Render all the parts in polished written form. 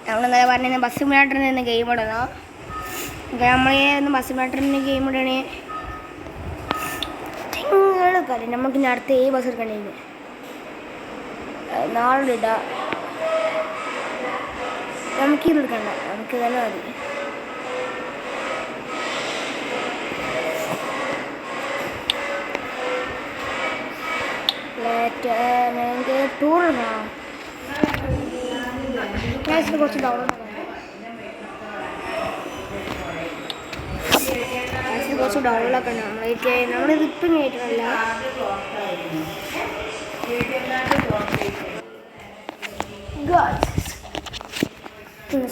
നമ്മളിന്നലെ പറഞ്ഞ ബസ് സിമുലേറ്ററിൽ നിന്ന് ഗെയിം ഇടണോ. നമ്മൾ ഒന്ന് ബസ് സിമുലേറ്ററിൽ നിന്ന് ഗെയിം ഇടണേ. കളി നമുക്ക് ഇനി അടുത്ത ബസ് എടുക്കണേ. നാളെ ഇടാം. നമുക്കിത് എടുക്കണ്ട, നമുക്ക് തന്നെ മതി. ടൂർ കുറച്ച് ഡൗൺലോഡ് കുറച്ച് ഡൗൺലോഡൊക്കെ ഉണ്ട്. നമ്മളിതിപ്പം കേട്ടിട്ടല്ല.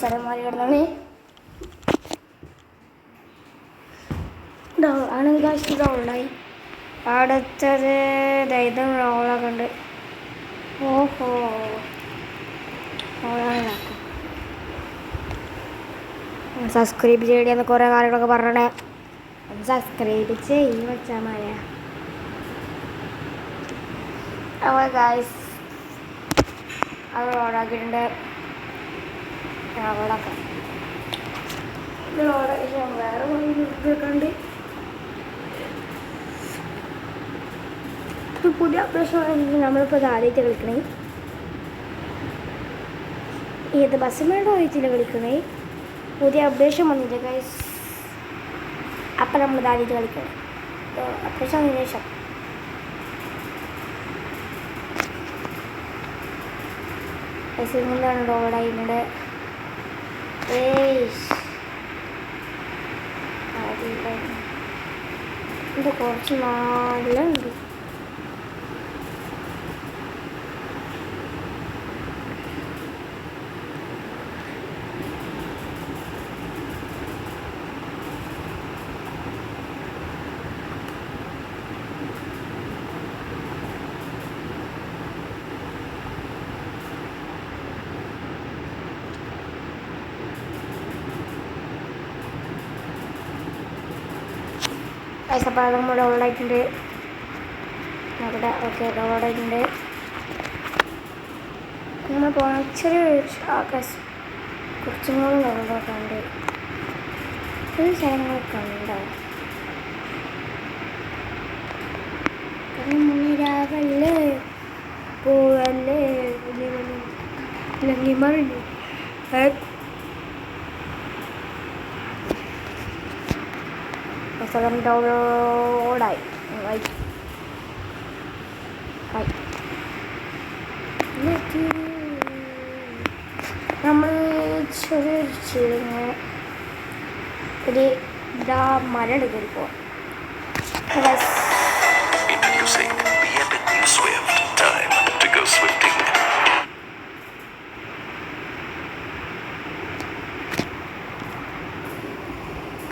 സ്ഥലം മാറി കിടന്നാണ് ആണെങ്കിൽ കാശ് ഡൗൺലോഡായി. അടുത്തത് ഇതും ഡൗൺലോഡൊക്കെ ഉണ്ട്. ഓഹോ സബ്സ്ക്രൈബ് ചെയ്യണമെന്ന് കുറേ കാര്യങ്ങളൊക്കെ പറഞ്ഞേ. സബ്സ്ക്രൈബ് ചെയ്യും വെച്ചാൽ മതി. അപ്പോൾ ഗായ്സ് അത് ഓണാക്കിയിട്ടുണ്ട്. അവിടെയൊക്കെ ഇത് വേറെ കണ്ട് ഇത് പുതിയ അപ്ഡേഷൻ നമ്മളിപ്പോൾ ഇത് ആദ്യമായിട്ട് കളിക്കണേ. ഏത് ബസ്സിനോട് ആദ്യത്തില്ല കളിക്കണേ. പുതിയ അപ്ഡേഷൻ വന്നില്ല ഗൈസ്. അപ്പം നമ്മൾ ആദ്യമായിട്ട് കളിക്കണം. അപ്ഡേഷൻ വന്നതിന് ശേഷം സിമ്മിലാണ് ഡോളായിട്ടുണ്ട്. ഇത് കുറച്ച് നാളുണ്ട്. അപ്പോൾ നമ്മൾ ഡൗൺലോഡായിട്ടുണ്ട്. അവിടെ ഓക്കെ ഡൗൺലോഡായിട്ടുണ്ട്. നമ്മൾ പോകണം ഇച്ചിരി കുറച്ചും കൂടി ഡൗൺലോഡാക്കാണ്ട് ഒരു സ്ഥലങ്ങളൊക്കെ ഉണ്ടാവും. മുന്നിരാവല്ലേ പോവല്ലേ അല്ലെങ്കിൽ മറിഞ്ഞു പുസ്തകം ഡൗൺലോഡായി. നമ്മൾ ചെറിയൊരു ഒരു മരം എടുക്കൽ പോവാം.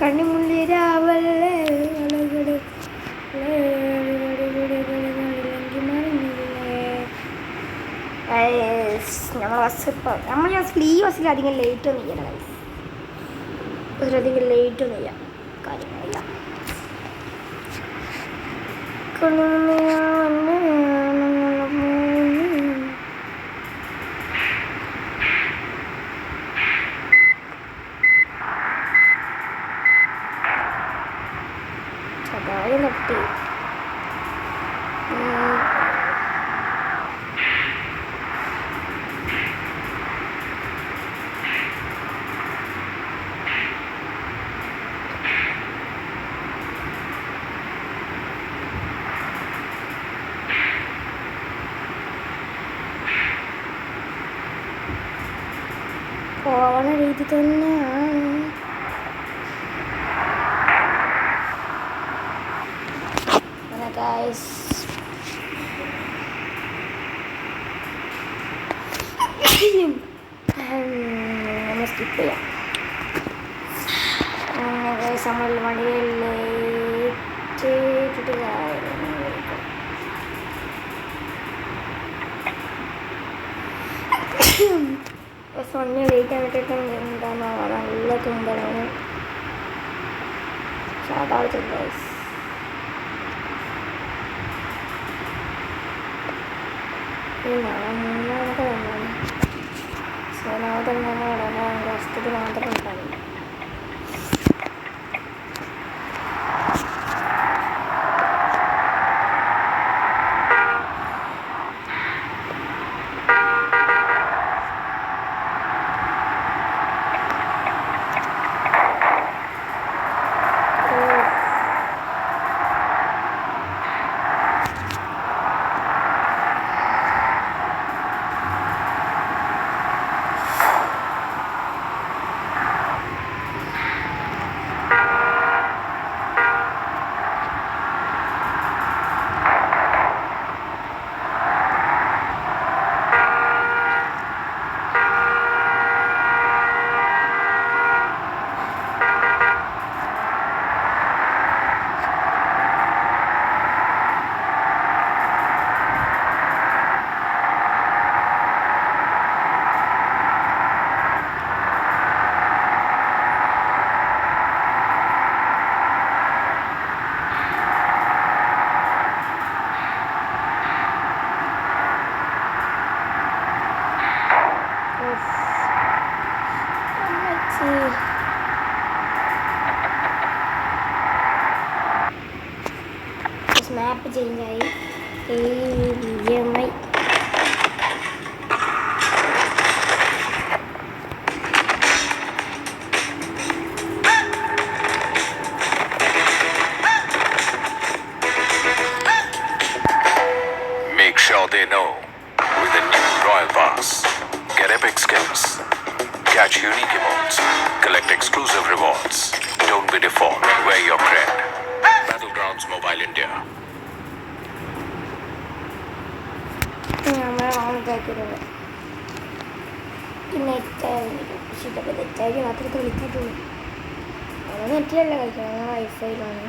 കണ്ണിമുള്ളിരാവല്ലേ നമ്മളെ ബസ് ഇപ്പോൾ ഈ ബസ്സിൽ അധികം ലേറ്റ് ഒന്നും ചെയ്യണം ഗൈസ്. ബസ്സിലധികം ലേറ്റ് ഒന്നും ചെയ്യാം കാര്യങ്ങളില്ല. ചെറുതായി നിർത്തി. പോവണ രീതി തന്നെയാണ്. ഗൈസ് നമ്മൾ സ്കിപ്പ് ചെയ്യാം. ഗൈസ് നമ്മൾ വണ്ടിയിലേക്ക് വണ്ടി ലേറ്റ് ആയിട്ടിട്ട് എന്താണോ നല്ല തുമ്പലാണ്. സാധാരണ ഗൈസ് മൂന്നാമത്തെ വന്നാണ്. മൂന്നാമത്തെ അപ്പം നമ്മളുടെ വസ്തുത മാത്രം ഉണ്ടാവില്ല. മാപ്പ് ചേഞ്ചായി AVMI. Make sure they know with the new Royal Pass. Get epic skills, catch unique emotes, collect exclusive rewards. Don't be default, wear your cred. Battlegrounds Mobile India. നമ്മളെ ഓണാക്കിയിട്ടുണ്ട്. പിന്നെ ഇഷ്ടപ്പെട്ട തെറ്റായി മാത്രമേ കളിക്കാറ്റുള്ളൂ. അത് നെറ്റിലല്ല കളിക്കണം, വൈഫൈയിലാണ്.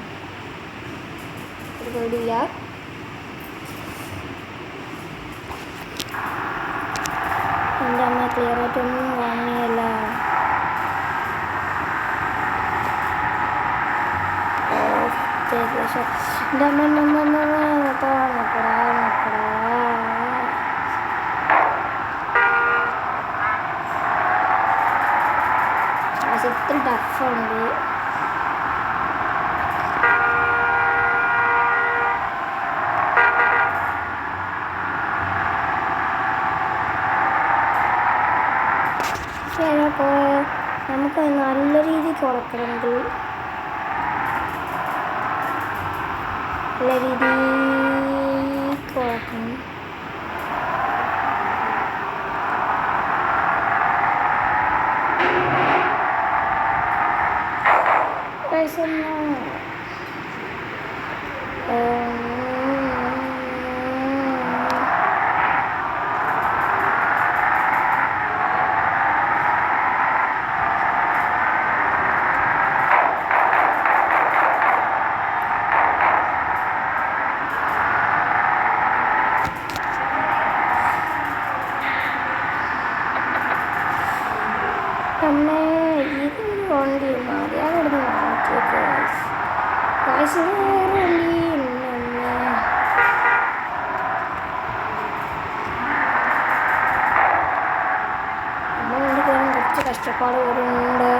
ഒരു പേടിയില്ല. എൻ്റെ അമ്മ ക്ലിയർ ആയിട്ടൊന്നും വാങ്ങിയല്ല. എൻ്റെ അമ്മ നോക്കടാ ഇത്ര ടഫാണിത്. അപ്പോൾ നമുക്ക് നല്ല രീതിക്ക് ഉറക്കണമെങ്കിൽ നല്ല രീതിക്ക് ഉറക്കണം. അമ്മേ ഇത് വണ്ടി മതിയാതെ മാറ്റിയൊക്കെ വയസ്സ് വേറെ വണ്ടി അമ്മേ. അമ്മ വണ്ടി കയറാൻ കുറച്ച് കഷ്ടപ്പാട് വരുന്നുണ്ട്.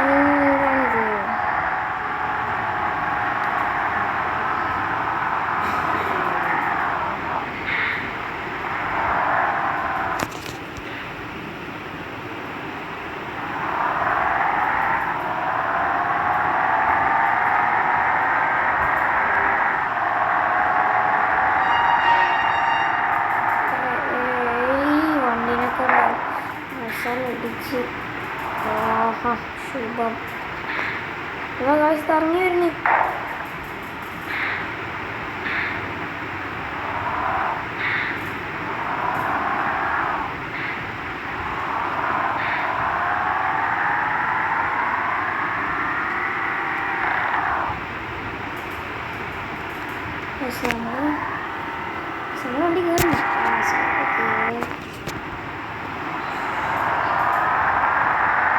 എന്താണിത്? ഇടിച്ച് ശുഭം കാശ് ഇറങ്ങി വരുന്നു. വണ്ടി കയറുന്നു.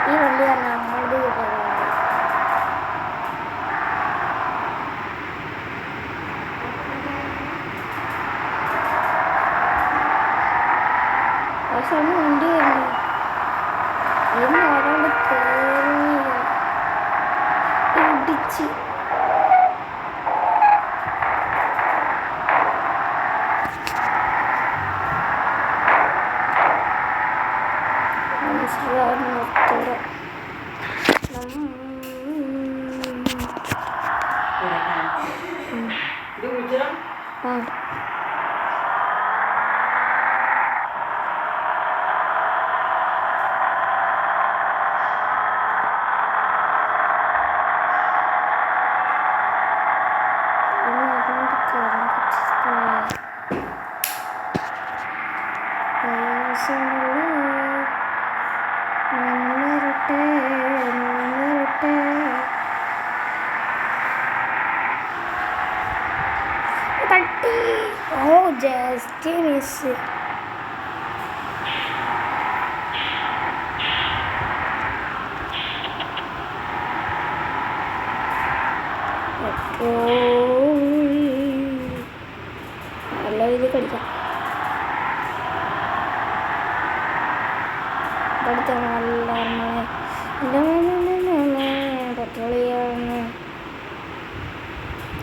ഈ വണ്ടി കാരണം നമ്മളത് വണ്ടി വരുന്നു. ഇതിൽ ആരാണ്ട് കേറിയ ഇടിച്ച് നിർത്തൂടെ ആ തട്ടി ഓ ജസ്റ്റ് മിസ് നല്ല രീതിയിൽ കടിക്കാം പഠിത്ത നല്ല പെട്രോളിയാണ്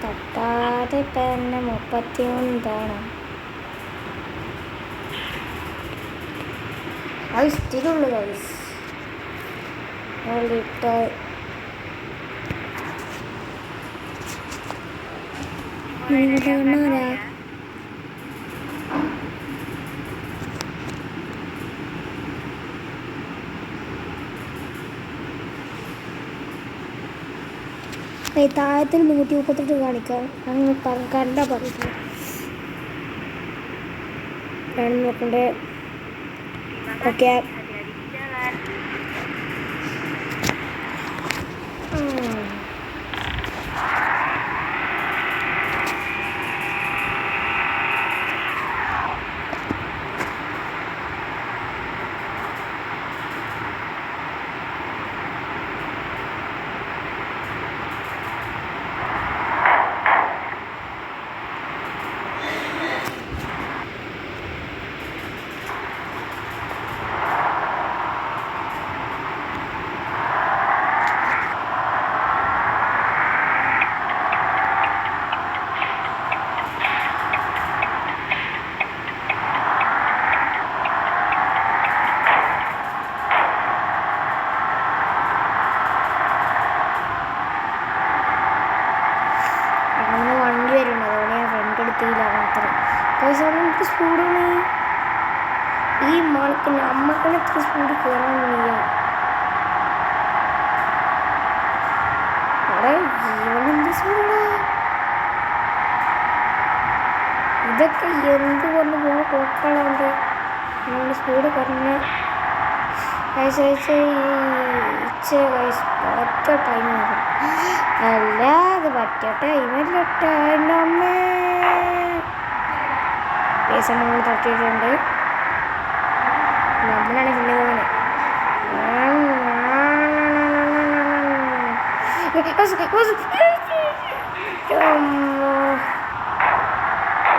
തട്ടാതെ തന്നെ 39 അത് സ്ഥിരമുള്ളൂ ഗൈസ് ഇട്ട താഴത്തിൽ 138 കാണിക്കാം അങ്ങ് കണ്ട പറയുന്നത് നോക്കണ്ടേ ഓക്കെ നമുക്ക് സ്പീഡാണ് ഈ മാൾക്ക് നമ്മൾക്കാണ് എത്ര സ്പീഡ് കയറാൻ വയ്യ അവിടെ ജീവനെന്ത് സ്പീഡാ ഇതൊക്കെ എന്ത് കൊണ്ട് പോണ പോക്കാളുണ്ട് നമ്മുടെ സ്പീഡ് കുറഞ്ഞ ഒറ്റ ടൈം അല്ല അത് പറ്റിയ ടൈമല്ല എൻ്റെ അമ്മേ കേസ് നമ്മൾ തട്ടിയിട്ടുണ്ട് നമ്മളാണ് പിന്നെ അങ്ങനെ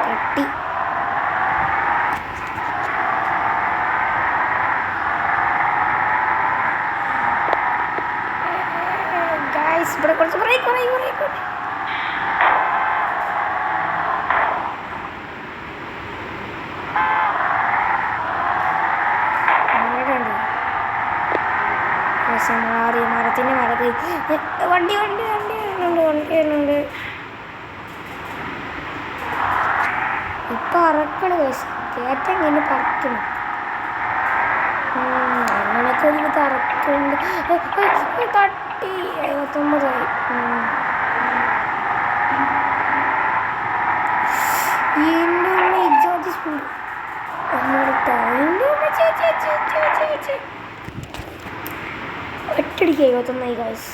തട്ടി ഗായ്സ് ഇവിടെ കുറച്ച് ബ്രേക്ക് മാറി മരത്തിൻ്റെ മരക്ക് വണ്ടി വരുന്നുണ്ട് ഇപ്പം അറക്കണം കയറ്റം ഇങ്ങനെ പറക്കണം അങ്ങനെയൊക്കെ ഒരു വിധം അറക്കുന്നുണ്ട് തട്ടി 79 എൻ്റെ ഇജാതി സ്പീഡ് ഒറ്റടിക്ക് 71 ഗൈസ്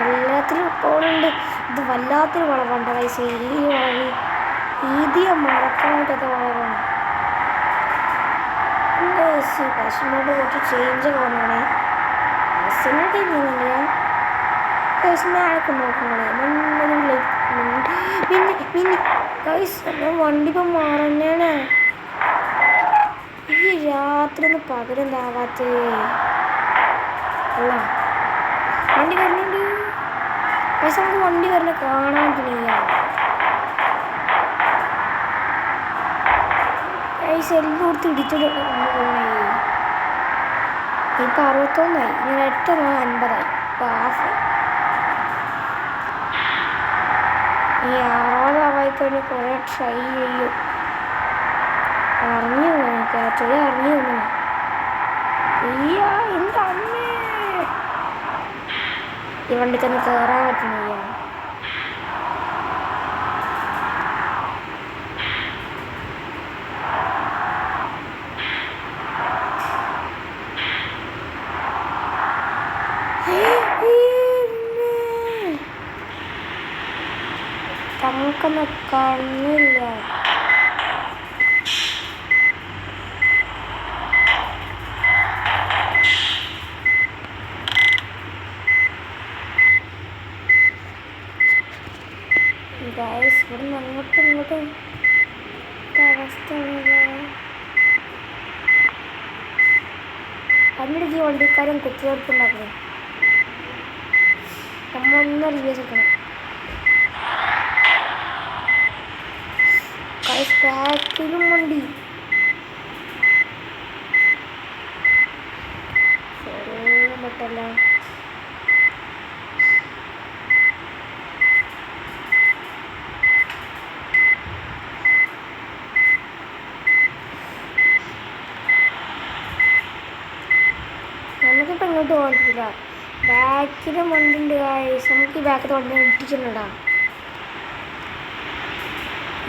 എല്ലാത്തിലും പോകുന്നുണ്ട് ഇത് വല്ലാത്തൊരു വളവുണ്ട് ഗൈസ് ഈ വളവ് ഈദിയ മറക്കാൻ പറ്റാത്ത വളവാണ് ബസ്സിനോട് കുറച്ച് ചേഞ്ചൊക്കെ വന്നാണേ ബസ്സിനോട്ട് ഇല്ല ബസ്സിനെ ആൾക്ക് നോക്കണേ മിന്നി ഗൈസ് വണ്ടി ഇപ്പം മാറന്നെയാണ്. ഈ രാത്രി ഒന്ന് പകരെന്താവാത്ത അല്ല വണ്ടി വരുന്നുണ്ട്. പക്ഷെ നമുക്ക് വണ്ടി വരണ കാണാൻ പറ്റില്ല. ഗൈസ് എല്ലായിടത്തും ഇടിച്ചിട്ട് പോണേ. ഇപ്പം 61 ഇങ്ങനെ 8 50 ഇപ്പം ഹാഫ്. ഈ 60 കഴിഞ്ഞ് കുറേ ട്രൈ ചെയ്യും. അറിഞ്ഞു കാറ്റൊരു അറിഞ്ഞു തോന്നുന്നു. അയ്യാ എൻ്റെ അമ്മേ, ഈ വണ്ടിക്കൊന്ന് കയറാൻ പറ്റുന്നില്ല. നമുക്കൊന്നും കണ്ണില്ല. ഗൈസ് ഇവിടുന്ന് അങ്ങോട്ടും ഇങ്ങോട്ടും അവസ്ഥ അതിനിടയ്ക്ക് ഈ വണ്ടിക്കാരൻ കുത്തിവെടുപ്പുണ്ടാക്കണം. നമ്മളൊന്നും റിവ്യൂസ് എടുക്കണം. ഗൈസ് ബാക്കിലും വണ്ടി പറ്റല്ല. നമുക്കിപ്പോൾ ഇങ്ങോട്ട് പോകാൻ പറ്റില്ല. ബാക്കിലും വണ്ടി ഉണ്ട് ഗൈസ്. നമുക്ക് ഈ ബാക്കിൽ വണ്ടി ഇട്ടിട്ടുണ്ടാ.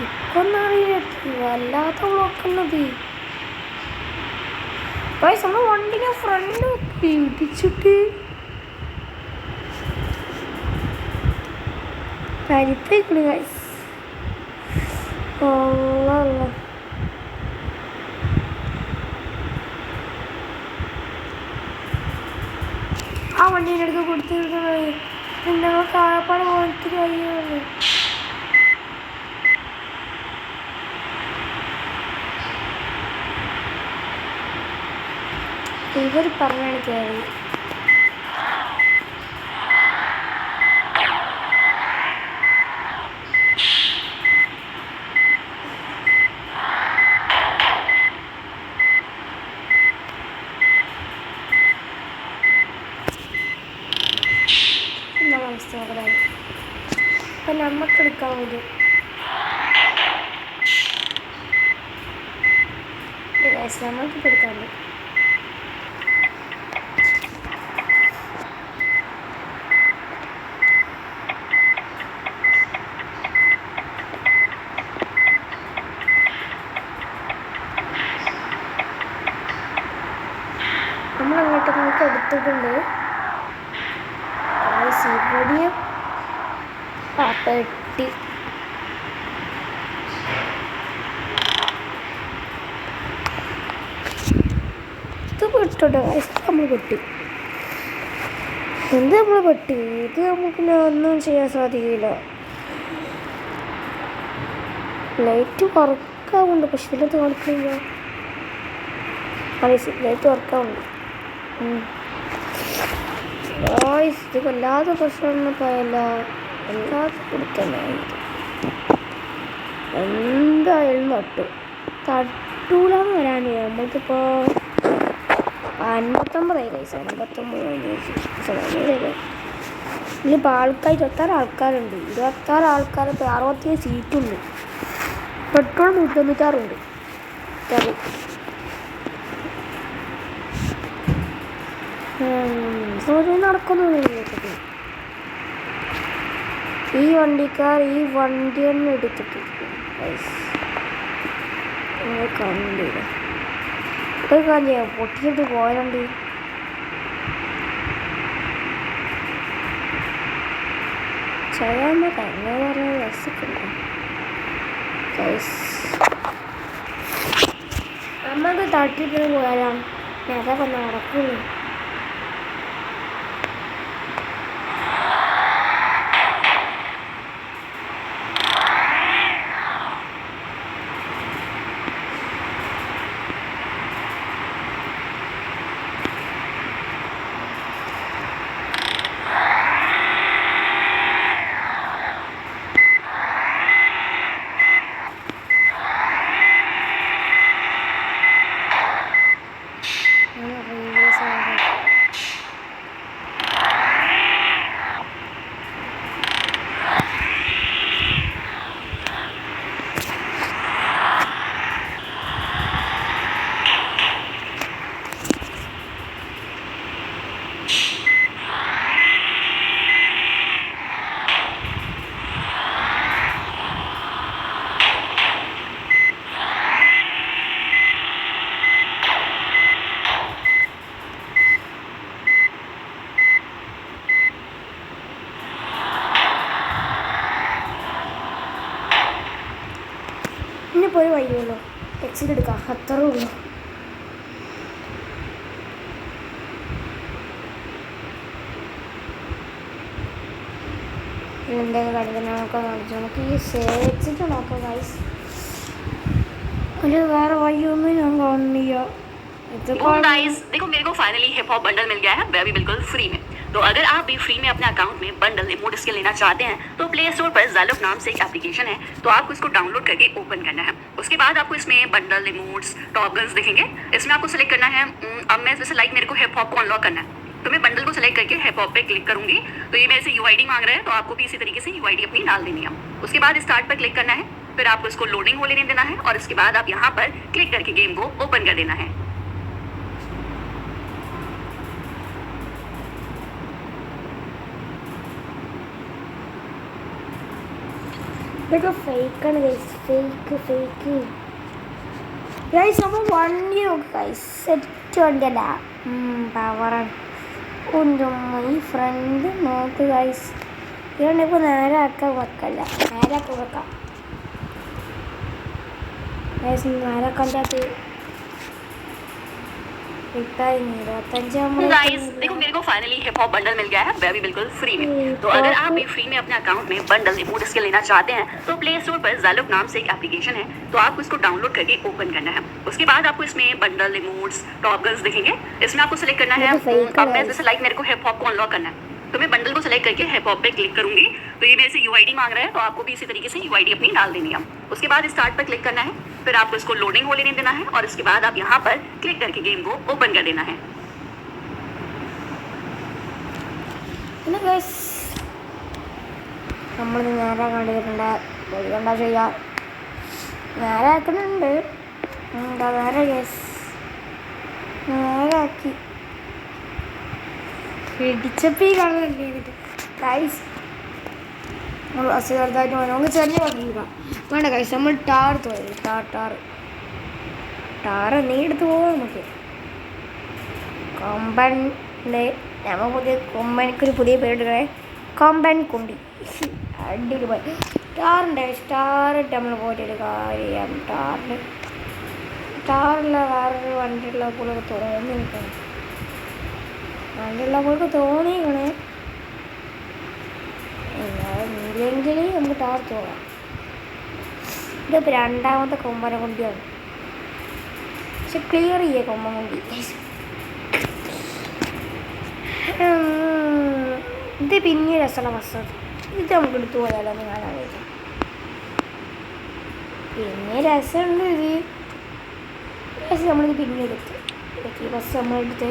ഇപ്പൊന്നറിയില്ല വല്ലാത്ത നോക്കുന്നത്. ഗൈസ് നമ്മൾ വണ്ടിനെ ഫ്രണ്ട് ഇടിച്ചിട്ട് പരിപ്പയിക്കണ് ഗൈസ്. ആ വണ്ടീൻ്റെ അടുത്ത് കൊടുത്തിരുന്നത് ഞങ്ങൾ കാപ്പാട് പോലത്തിന് വഴിയാണ്. ഇവർ പറഞ്ഞാണ് കയറി. എന്താണ് അവസ്ഥ നോക്കാൻ. അപ്പം നമുക്ക് എടുക്കാൻ പറ്റും. നമുക്കിപ്പോൾ എടുക്കാറുണ്ട്. നമ്മളങ്ങോട്ട് നമുക്ക് എടുത്തിട്ടുണ്ട്. ഇവിടെയും പെട്ടി. ഇത് പെട്ടോട്ടെ നമ്മൾ പെട്ടി. എന്ത് നമ്മൾ പെട്ടി. ഇത് നമുക്ക് ഒന്നും ചെയ്യാൻ സാധിക്കില്ല. ലൈറ്റ് വർക്കാവുന്നുണ്ട്. പക്ഷെ ഇതിലത് വർക്കില്ല. ലൈറ്റ് വർക്കാവുന്നുണ്ട്. ഇത് വല്ലാതെ പ്രശ്നമൊന്നും പോയല്ല. വല്ലാതെ കൊടുക്കാനായിട്ട് എന്തായാലും തട്ടൂലെന്ന് വരാനേ. നമ്മൾക്കിപ്പോൾ 59 കൈസ് 59 ഇതിലിപ്പോൾ ആൾക്കാർ 26 ആൾക്കാരുണ്ട്. 26 ആൾക്കാർ. 67 സീറ്റുണ്ട്. പെട്രോൾ 196 നടക്കുന്നു. ഈ വണ്ടിക്കാർ ഈ വണ്ടി തന്നെ എടുത്തിട്ട് കണ്ടില്ല. ഒരു കാര്യം പൊട്ടിച്ചിട്ട് പോയാലുണ്ട്. ചെയ്യാൻ അങ്ങനെ പറഞ്ഞ രസിക്കണ്ട. നമുക്ക് തട്ടിപ്പിന് പോയാലാണ് അതൊക്കെ നടക്കുന്നു. ഇനിയിപ്പോൾ ഒരു വഴിയുള്ളൂ, എക്സിറ്റ് എടുക്കാം, അത്രേ ഉള്ളൂ. ഇതിൻ്റെ കളിക്കുന്ന നമുക്ക് ഈ എക്സിറ്റ് നോക്കാം ഗൈസ്. ഒരു വേറെ വഴിയൊന്നും ഞാൻ കാണുന്നില്ല. गाइस देखो मेरे को फाइनली हिप हॉप बंडल मिल गया है, वह भी बिल्कुल फ्री में. तो अगर आप भी फ्री में अपने अकाउंट में बंडल इमोट स्किल लेना चाहते हैं तो प्ले स्टोर पर ज़ालुक नाम से एक एप्लीकेशन है, तो आपको इसको डाउनलोड करके ओपन करना है. उसके बाद आपको इसमें बंडल इमोट्स टॉप गन्स दिखेंगे. इसमें आपको सेलेक्ट करना है, अब मैं जैसे लाइक मेरे को हिप हॉप को अनलॉक करना है तो मैं बंडल को सेलेक्ट करके हिप हॉप पे क्लिक करूंगी. तो ये मेरे से यूआईडी मांग रहा है, तो आपको भी इसी तरीके से यूआईडी अपनी डाल देनी है. उसके बाद स्टार्ट पर क्लिक करना है, फिर आपको इसको लोडिंग हो लेने देना है और इसके बाद आप यहाँ पर क्लिक करके गेम को ओपन कर देना है. ഇതൊക്കെ ഫേക്കാണ് ഗൈസ്, ഫേക്ക് ഗൈസ്. നമ്മൾ വണ്ടി നോക്ക് ഗൈസ്, സെറ്റ് വണ്ടിയല്ല, പവറാണ്. ഒന്നും ഈ ഫ്രണ്ട് നോക്ക് ഗൈസ്. ഇതുകൊണ്ടിപ്പോൾ നേരെ ആക്കാൻ വെക്കല്ല, നേരെ ആക്കാൻ വെക്കാം ഗൈസ്. നേരെ കണ്ടാത്ത് गाइस देखो मेरे को फाइनली हिप हॉप बंडल मिल गया है, वह भी बिल्कुल फ्री में. तो अगर आप भी फ्री में अपने अकाउंट में बंडल इमोट स्किल लेना चाहते हैं तो प्ले स्टोर पर ज़ालुक नाम से एक एप्लीकेशन है, तो आपको इसको डाउनलोड करके ओपन करना है. उसके बाद आपको इसमें बंडल इमोट्स टॉप गन्स दिखेंगे. इसमें आपको सेलेक्ट करना है, अब मैं जैसे लाइक मेरे को हिप हॉप को अनलॉक करना है तो मैं बंडल को सेलेक्ट करके हिप हॉप पे क्लिक करूंगी. तो ये मेरे से यूआईडी मांग रहा है, तो आपको भी इसी तरीके से यूआईडी अपनी डाल देनी है. उसके बाद स्टार्ट पर क्लिक करना है, फिर आपको इसको लोडिंग हो लेने देना है और इसके बाद आप यहाँ पर क्लिक करके गेम को ओपन कर देना है. പിന്നെ ഗൈസ് നമ്മൾ നേരെ കണ്ടിട്ടുണ്ട്, കണ്ടാ ചെയ്യാം, നേരെ ആക്കുന്നുണ്ട്. എന്താ നേരെ ഗൈസ്, നേരെ ആക്കി പിടിച്ചപ്പീ കാണുന്നുണ്ട് ഗൈസ്. നമ്മൾ അസുഖമായിട്ട് നമുക്ക് ചെറിയ പറഞ്ഞില്ല വേണ്ട ഗൈസ്. നമ്മൾ ടാർ തോന്നുന്നു, ടാർ നീ എടുത്ത് പോകാം നമുക്ക്. കോമ്പൗണ്ട് നമ്മൾ കൊമ്പനിക്കൊരു പുതിയ പേരിടണേ, കോമ്പൗണ്ട് കുണ്ടി. അടിപൊളി ടാറുണ്ട്. സ്റ്റാറിട്ട് നമ്മൾ പോയിട്ടൊരു കാര്യം, ടാറുള്ള വേറൊരു വണ്ടിയുള്ള പോലെ തോന്നി നിൽക്കണം, വണ്ടിയുള്ള പോലെ തോന്നിക്കണേ. ഇല്ലെങ്കിൽ നമുക്ക് ടാർ തോന്നാം. ഇതിപ്പോൾ രണ്ടാമത്തെ കൊമ്പന കുണ്ടിയാണ്, പക്ഷെ ക്ലിയർ ചെയ്യേ കൊമ്പൻ കുണ്ടി. ഇത് പിന്നെ രസമുള്ള ബസ്സാണ്, ഇത് നമുക്ക് എടുത്തു പോയാലോ എന്ന് ഞാൻ ആലോചിക്കാം. പിന്നെ രസമുണ്ട് ഇത് നമ്മളിത് പിന്നെ എടുത്ത് ഈ ബസ് നമ്മളെടുത്ത്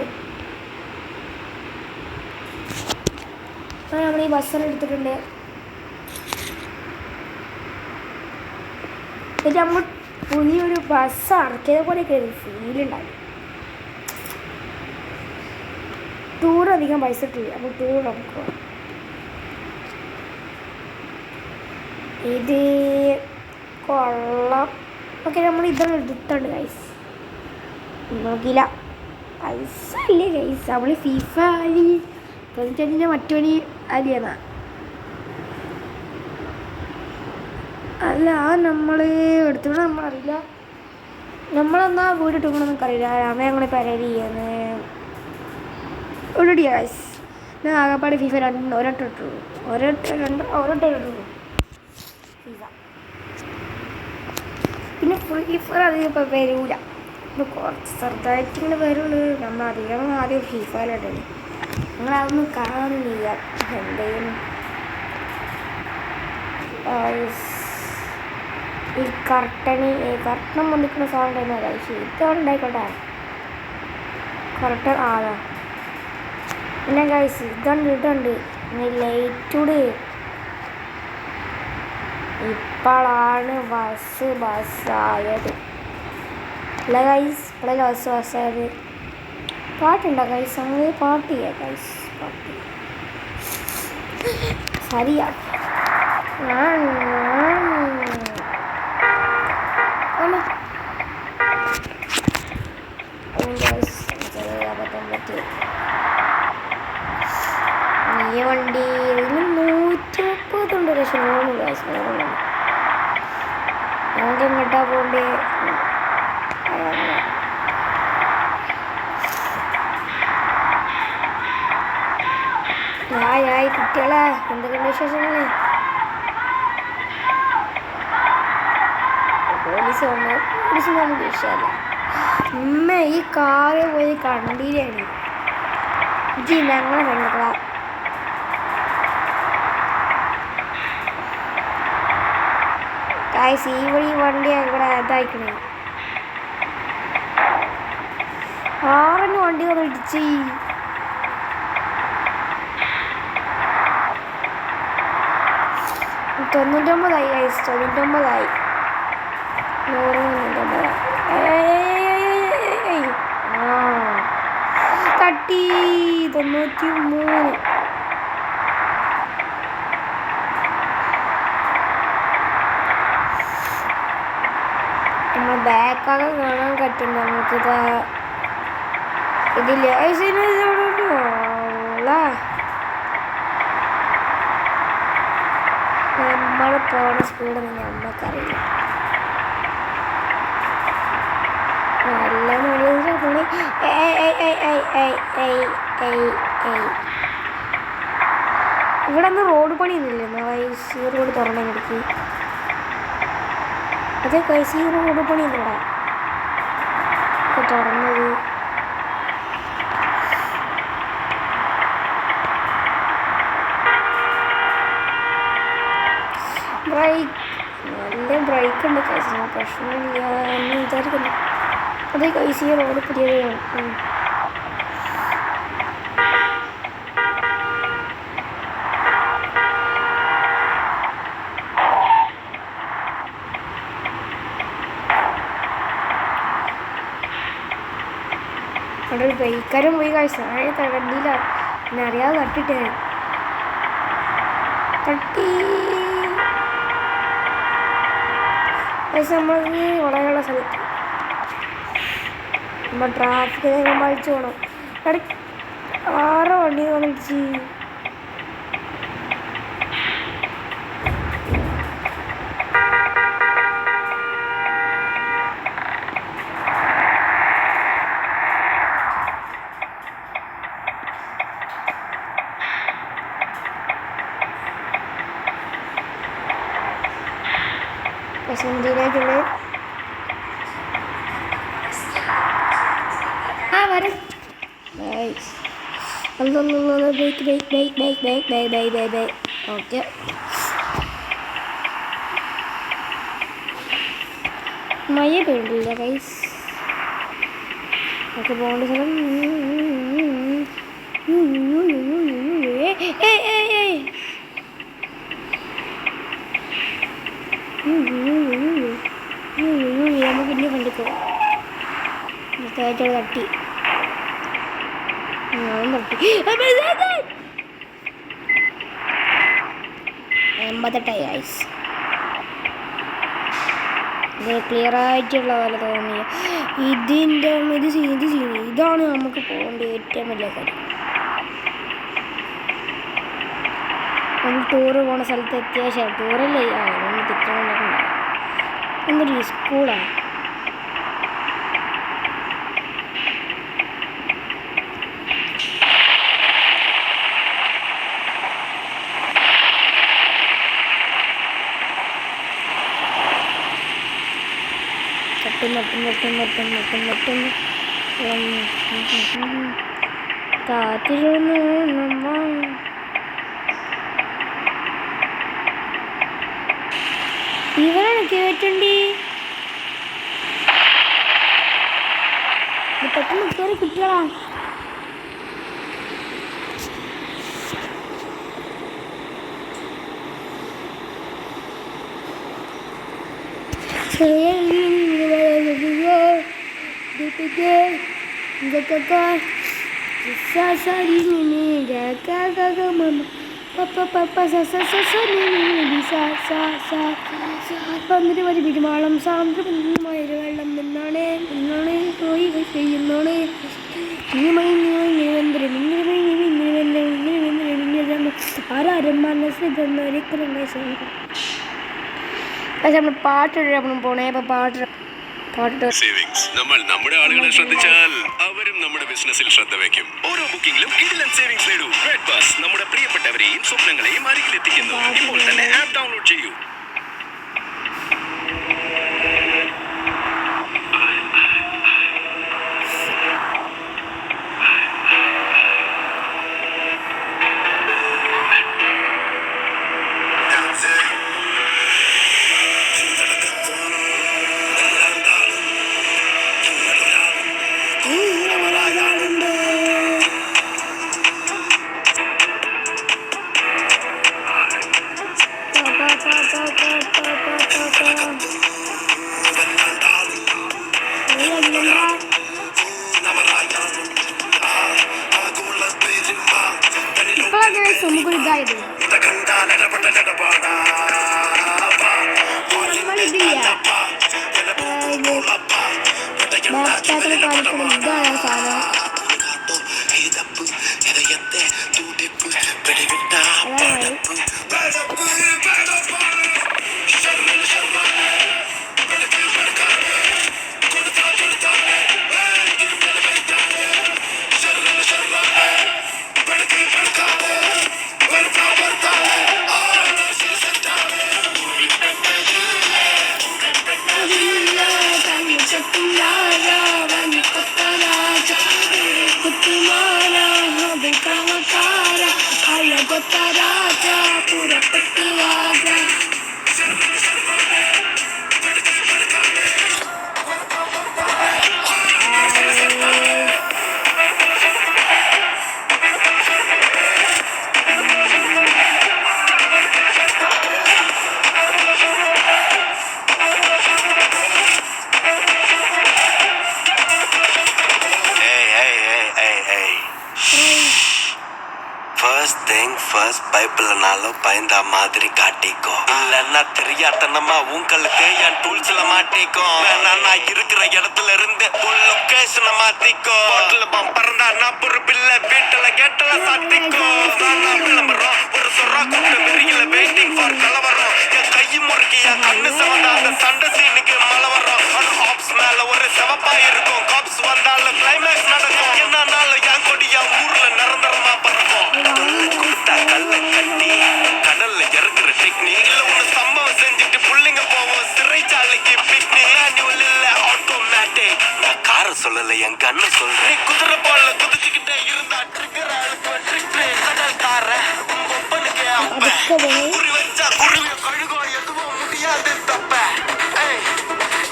നമ്മൾ ഈ ബസ്സെല്ലാം എടുത്തിട്ടുണ്ട്. എന്നിട്ട് നമ്മൾ പുതിയൊരു ബസ് ഇറക്കിയത് പോലെയൊക്കെ ഒരു ഫീലുണ്ടായി. ടൂർ അധികം പൈസ ഇട്ടില്ല, അപ്പോൾ ടൂർ നമുക്ക് പോകാം. ഇത് കൊള്ളാം. ഓക്കെ നമ്മൾ ഇതാണ് എടുത്തുണ്ട് ഗൈസ്, നോക്കിയില്ല പൈസ ഇല്ലേ ഗൈസ്. നമ്മൾ ഫിഫ അലി 2020 മറ്റൊരു അലിയെന്നാ അല്ല, നമ്മൾ എടുത്തോണ്ട് നമ്മളറിയില്ല. നമ്മളെന്നാ വീട് ഇട്ടുകൊണ്ട് നമുക്കറിയില്ല. അമ്മ ഞങ്ങളെ പരാതി ചെയ്യുന്നത് ഓൾറെഡി ഗൈസ്. ഞാൻ ആകെപ്പാട് ഫിഫ ഒരൊട്ടം ഇട്ടുള്ളൂ, ഒരൊട്ടം ഇട്ടുള്ളൂ ഫിഫ. പിന്നെ ഫ്രീ ഫയർ അധികം ഇപ്പോൾ വരൂല, ഇപ്പോൾ കുറച്ച് ചെറുതായിട്ട് ഇങ്ങനെ വരുള്ളൂ. നമ്മൾ അധികം ആദ്യം ഫിഫയിലിട്ടേ, നമ്മളതൊന്നും കാണുന്നില്ല. എന്തെങ്കിലും ഈ കർട്ടൻ വന്നിക്കുന്ന സൗണ്ട് തന്നെ കഴിച്ചു ഇതോടെ ഉണ്ടായിക്കോട്ടെ. കറക്റ്റ് ആകാ പിന്നെ കഴിച്ച് ഇതുണ്ട് ലൈറ്റൂടെ. ഇപ്പോഴാണ് ബസ്സായത് അല്ല ഗൈസ്, ഇപ്പോഴല്ലേ ബസ്സായത്. പാട്ടുണ്ടോ ഗൈസ്? നമ്മൾ പാട്ട് ചെയ്യാം ഗൈസ്, പാട്ട് ശരിയാ. ഈ വണ്ടി 130 ലക്ഷം ഗൈസ്. എങ്ങോട്ടാ പോണ്ടേ? ഹായ് കുട്ടികളെ, എന്തൊക്കെയുണ്ട് വിശേഷങ്ങള്? പോലീസ് നമുക്ക് വിഷയമല്ല. ഈ കാറ് പോയി കണ്ടില്ലാണ് ജി ഞങ്ങളെ കണ്ടക്കളാ. ഈ വണ്ടി ഇവിടെ ഇതായിക്കണേ. ആറിന് വണ്ടി വന്ന് ഇടിച്ച്. തൊണ്ണൂറ്റൊമ്പതായി 99. 199. തട്ടി 93. നമ്മൾ ബാക്കൊക്കെ കാണാൻ പറ്റും. നമുക്കിതാ ഇതില്ല. നമ്മൾ പോണ സ്പീഡൊന്നും നമ്മക്കറിയില്ല. നല്ല മണി. ഇവിടെ ഒന്നും റോഡ് പണിയൊന്നുമില്ല. ഈ റോഡ് തുറന്നെടുക്ക്. അതെ ഈ റോഡ് പണിയൊന്നുമില്ല തുറന്നത്. ബ്രേക്ക് നല്ല ബ്രേക്ക് ഉണ്ട്. പ്രശ്നമില്ല എന്ന് വിചാരിക്കുന്നു. അതേ ഈ റോഡ് പുതിയതാണ്. അവിടെ ഒരു ബൈക്കാരൻ പോയി കഴിച്ചു. തടണ്ടില്ല, പിന്നെ അറിയാതെ തട്ടിട്ടേ തട്ടി. നമ്മൾക്ക് വളരെയുള്ള സ്ഥലത്ത് നമ്മൾ ട്രാഫിക് നേരം വായിച്ചു പോകണം. 6 വണ്ടി വന്നിടിച്ച്. എന്തിനായിട്ടുള്ളത്? വരും. ഓക്കെ, മഴ പെയ്യുന്നില്ല ഗൈസ്. നമുക്ക് പോകേണ്ട സ്ഥലം നമുക്ക് ഇനി കണ്ടിക്കോ. തട്ടി ഞാനും തട്ടി. 88 ഗൈസ്. ഇത് ക്ലിയർ ആയിട്ടുള്ള പോലെ തോന്നിയ ഇത് സീന് ഇതാണ് നമുക്ക് പോകേണ്ട ഏറ്റവും വലിയ കാര്യം. നമ്മൾ ടൂറ് പോണ സ്ഥലത്ത് എത്തിയ ശേഷം ടൂറല്ലേ ഒന്ന് തിരിച്ചുകൊണ്ടൊക്കെ ഉണ്ടാവും. എന്തൊരു സ്കൂളാണ്. കാത്തിരുന്നു നമ്മ. ഇവരാണ് കേട്ടുണ്ടി. പെട്ടെന്ന് കയറി കുട്ടികളാ. ഒരു പെരുമാളം സാന്ദ്രമായ വെള്ളം എന്നാണ് പോയി ചെയ്യുന്നോണ്. ആരാരും മനസ്സിൽ പക്ഷെ നമ്മൾ പാട്ടിടാൻ പോണേ. അപ്പോൾ പാട്ട് സേവിങ്സ് നമ്മൾ നമ്മുടെ ആളുകളെ ശ്രദ്ധിച്ചാൽ അവരും നമ്മുടെ ബിസിനസ്സിൽ ശ്രദ്ധ വയ്ക്കും. ഓരോ ബുക്കിംഗിലും കിടിലൻ സേവിങ്സ് നേടൂ. റെഡ് ബസ് നമ്മുടെ പ്രിയപ്പെട്ടവരെയും സ്വപ്നങ്ങളെയും അരികിലെത്തിക്കുന്നു. ഇപ്പോൾ തന്നെ ആപ്പ് ഡൗൺലോഡ് ചെയ്യൂ. നമുക്കൊരു ഇതായത് ബാക്കിയാക്കുന്ന കാലത്തുള്ള ഇതാണ് സാധനം. பைபிள்னாலும் பயந்த மாதிரி காட்டிக்கோ. இல்லன்னா தெரியாதனமா உங்களுக்கு என் டூல்ஸ்ல மாட்டிக்கோ. நான் இருக்கிற இடத்துல இருந்து உன் லொகேஷனை மாத்திக்கோ. ஹோட்டல் பம்பறந்தா நான் பொறுப்பில்ல வீட்டுல கேட்டல சாத்திக்கோ. நான் விளம்பரம் ஒரு சொரா கூட்டு வெறியில வெயிட்டிங் ஃபார் கலவரம். என் கை முறுக்கி என் கண்ணு செவந்தா அந்த சண்டை சீனுக்கு மழை வரும். அந்த ஹாப்ஸ் மேல ஒரு செவப்பா இருக்கும். காப்ஸ் வந்தாலும் கிளைமேக்ஸ் நடக்கும். என்னன்னாலும் என் கொடி என் ஊர்ல நிரந்தரமா பறக்கும். கல்ல கட்டி கடல்ல இறக்குற டெக்னிக் இல்ல ஒண்ணு சம்பவம் செஞ்சுட்டு புள்ளிங்க போவோம் சிறைச்சாலைக்கு பிக்னிக். மேனுவல் இல்ல ஆட்டோமேட்டிக். நான் கார சொல்லல என் கண்ணு சொல்றேன். குதிரை போல குதிச்சுக்கிட்டே இருந்தா ட்ரிக்கர் அழுத்த ட்ரிக் கடல் கார உங்க ஒப்பனுக்கு அப்ப குறி வச்சா குருவிய கழுகோ எதுவும் முடியாது தப்ப.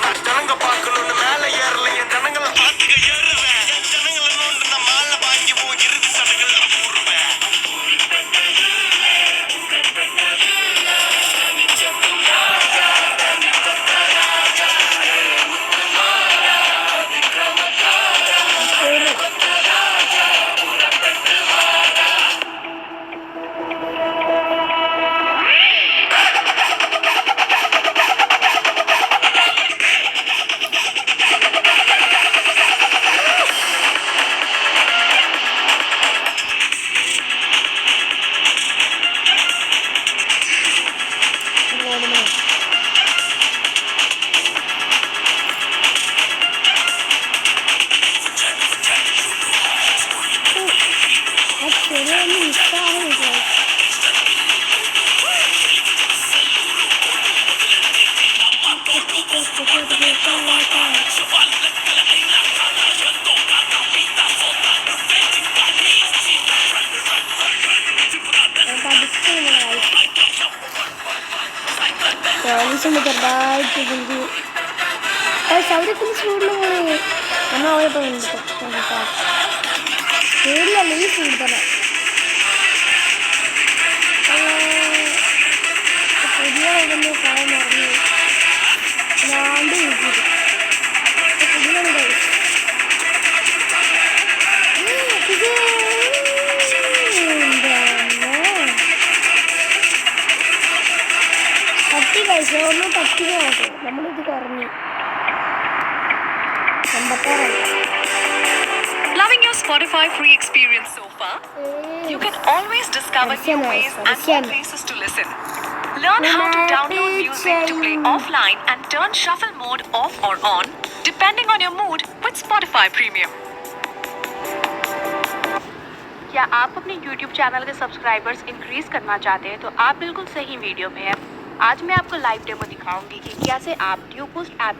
நான் ஜனங்க பார்க்கணும்னு மேல ஏறல என் ஜனங்களை பார்த்துக்க ஏறுவேன். என் ஜனங்களை நோண்டு நான் மாலை வாங்கி போ இறுதி சடங்குல கூறுவேன். ചെറുതായിട്ട് സൗരത്തിന് സ്പീഡിൽ പോണേ നമ്മൾ അവിടെ പോകുന്നുണ്ട്. സ്പീഡിലല്ല ഈ സ്പീഡ് തന്നെ. പുതിയ വൈകുന്ന കാലം പറഞ്ഞു നാണ്ട് വീട്ടിൽ പുതിയ തട്ടി കഴിച്ചു ഒന്ന് തട്ടി നോക്കും. നമ്മളിത് കുറഞ്ഞു 56. Loving your Spotify free experience so far? You can always discover new ways and more places to listen. Learn how to download music to play offline and turn shuffle mode off or on depending on your mood with Spotify Premium. क्या आप अपने YouTube channel के subscribers increase करना चाहते हैं तो आप बिल्कुल सही वीडियो में हैं। आज मैं आपको लाइव डेमो दिखाऊंगी कि कैसे आप ड्यूबूस्ट ऐप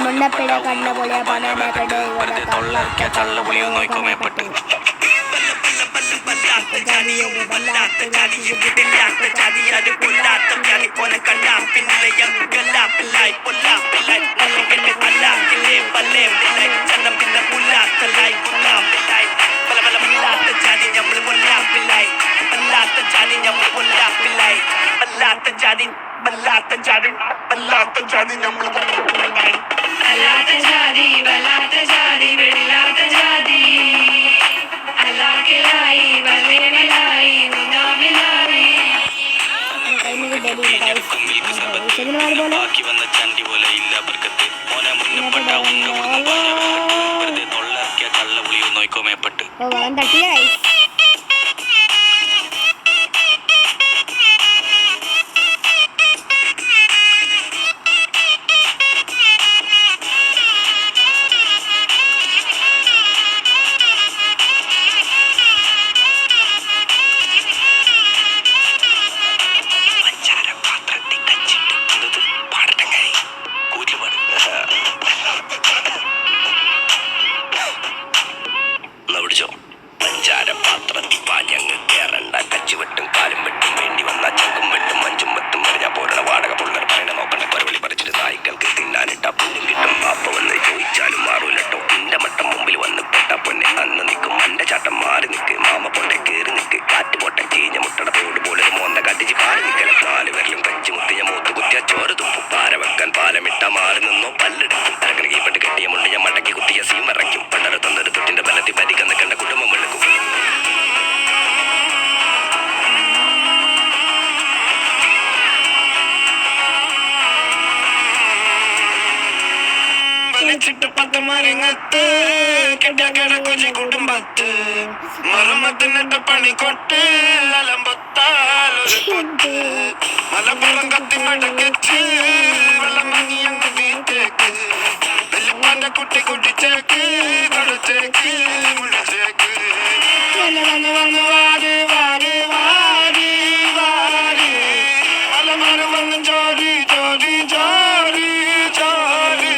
മുണ്ടപ്പിട കണ്ണ പൊളിയ പനമേക്കടെ ഇവിടെ തള്ളപുളിയോ നോക്കോ മേപ്പെട്ട് ബാക്കി വന്ന ചണ്ടി പോലെ ഇല്ല ബർക്കത്ത് മോനെ മുന്നപ്പെട്ട വെറുതെ തൊള്ളക്കിയ തള്ളപുളിയോ നോക്കോ മേപ്പെട്ട് തട്ടിയ പഞ്ചാരപാത്രത്തിൽ പാഞ്ഞങ്ങ് കേറണ്ട കച്ചുവെട്ടും കാലും വെട്ടും വേണ്ടി വന്ന ചങ്കും വെട്ടും മഞ്ചും വെട്ടും മറിഞ്ഞാ പോരണ വാടക പുള്ളർ പറയണ നോക്കണ്ട കൊരവിളി പറിച്ചിട്ട് നായ്ക്കൾക്ക് തിന്നാനിട്ട പുല്ലും കിട്ടും പാപ്പ വന്ന് ചോദിച്ചാലും മാറൂലട്ടോ നിന്റെ മട്ടം മുമ്പിൽ വന്ന് പെട്ട പൊന്നെ അന്ന് നിൽക്കും മണ്ട ചാട്ടം മാറി നിൽക്ക് മാമ പൊട്ടെ കയറി നിൽക്ക് കാറ്റ് പൊട്ട ചീഞ്ഞ മുട്ടട തോട് പോലെ മോന്ത കട്ടിച്ച് കാല് നിൽക്കല നാല് വിരലും കഞ്ചി മുത്തിയ മൂത്ത് കുത്തിയ ചോറ് തുപ്പും പാര വെക്കാൻ പാലമിട്ട മാറി നിന്നോ പല്ലെടുക്കും തരക്കണ കീപ്പെട്ട് കെട്ടിയ മുണ്ട് ഞാൻ മടക്കി കുത്തിയ സീം ഇറക്കും പണ്ടര തന്നൊരു തൊട്ടിന്റെ ബലത്തിൽ പരിക്കുന്ന കണ്ട കുടുംബം വെളുക്കും ചുറ്റുപത്ത് മരങ്ങത്ത് കെട്ടക്കട കൊച്ചി കുടുംബത്ത് മറമത്തിനിട്ട പണി കൊട്ട് അലമ്പത്താലൊരു കൊട്ട് മലപ്പുറം കത്തി മടക്കെച്ച് വെള്ളം വാങ്ങി അങ്ങ് വീട്ടേക്ക് വെള്ളപ്പാന്റെ കുട്ടി കുടിച്ചേക്ക് തൊടച്ചേക്ക് മുടിച്ചേക്ക് വാരി വാരി വാരി വാരി മലമരം വന്ന് ചോരി ചോരി ചോരി ചോരി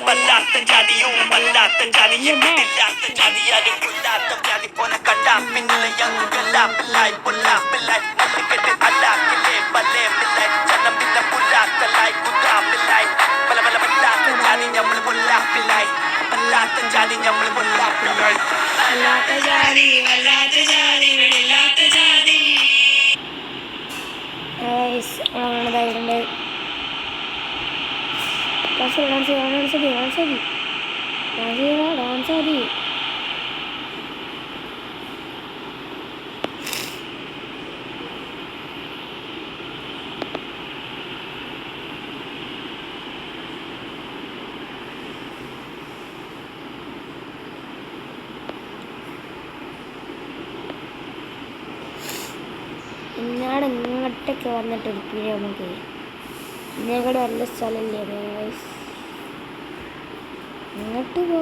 വല്ലാത്ത ജാതിയും വല്ലാത്ത ജാതിയും ഇല്ലാത്ത ജാതിയാരും കൊല്ലാത്ത ജാതി പോലെ കണ്ടാ പിന്നിലെ യങ്ങല്ലാപ്പില്ലായി പൊല്ലാപ്പില്ലായി ഒറ്റക്കെട്ട് അല്ലാക്കില്ലേ പല്ലേ പിള്ളായി ചന്നം പിന്നെ പുല്ലാത്തല്ലായി കുത്താപ്പില്ലായി പല പല വല്ലാത്ത ജാതി ഞമ്മൾ പൊല്ലാപ്പില്ലായി വല്ലാത്ത ജാതി ഞമ്മൾ പൊല്ലാപ്പില്ലായി വല്ലാത്ത ജാതി വല്ലാത്ത ജാതി വെളില്ലാത്ത ജാതി അങ്ങനെതായിട്ടുണ്ട് ഡാൻസ് ഇന്നാട് ഇങ്ങോട്ടൊക്കെ വന്നിട്ട് എടുക്കില്ല നമുക്ക് ഇന്നേക്കൂടെ നല്ല സ്ഥലമല്ലേ ഇങ്ങോട്ട് പോ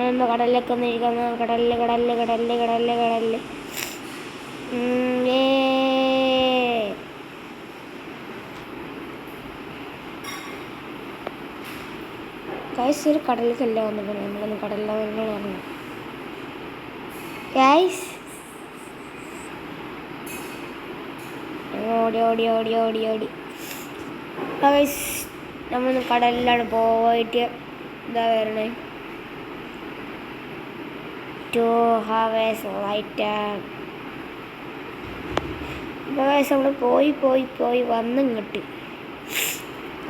എന്താ കടലിലൊക്കെ ഒന്ന് ഇരിക്കുന്ന കടലിൽ ഗൈസ് ഒരു കടലിലേക്കല്ല വന്നിട്ട് നമ്മളൊന്ന് കടലിലാണ് പറഞ്ഞു ഗൈസ് ഓടി ഗൈസ് നമ്മളൊന്ന് കടലിലാണ് പോയിട്ട് ഇതാ വരണേ to have a light guys നമ്മൾ പോയി വന്നിങ്ങോട്ട്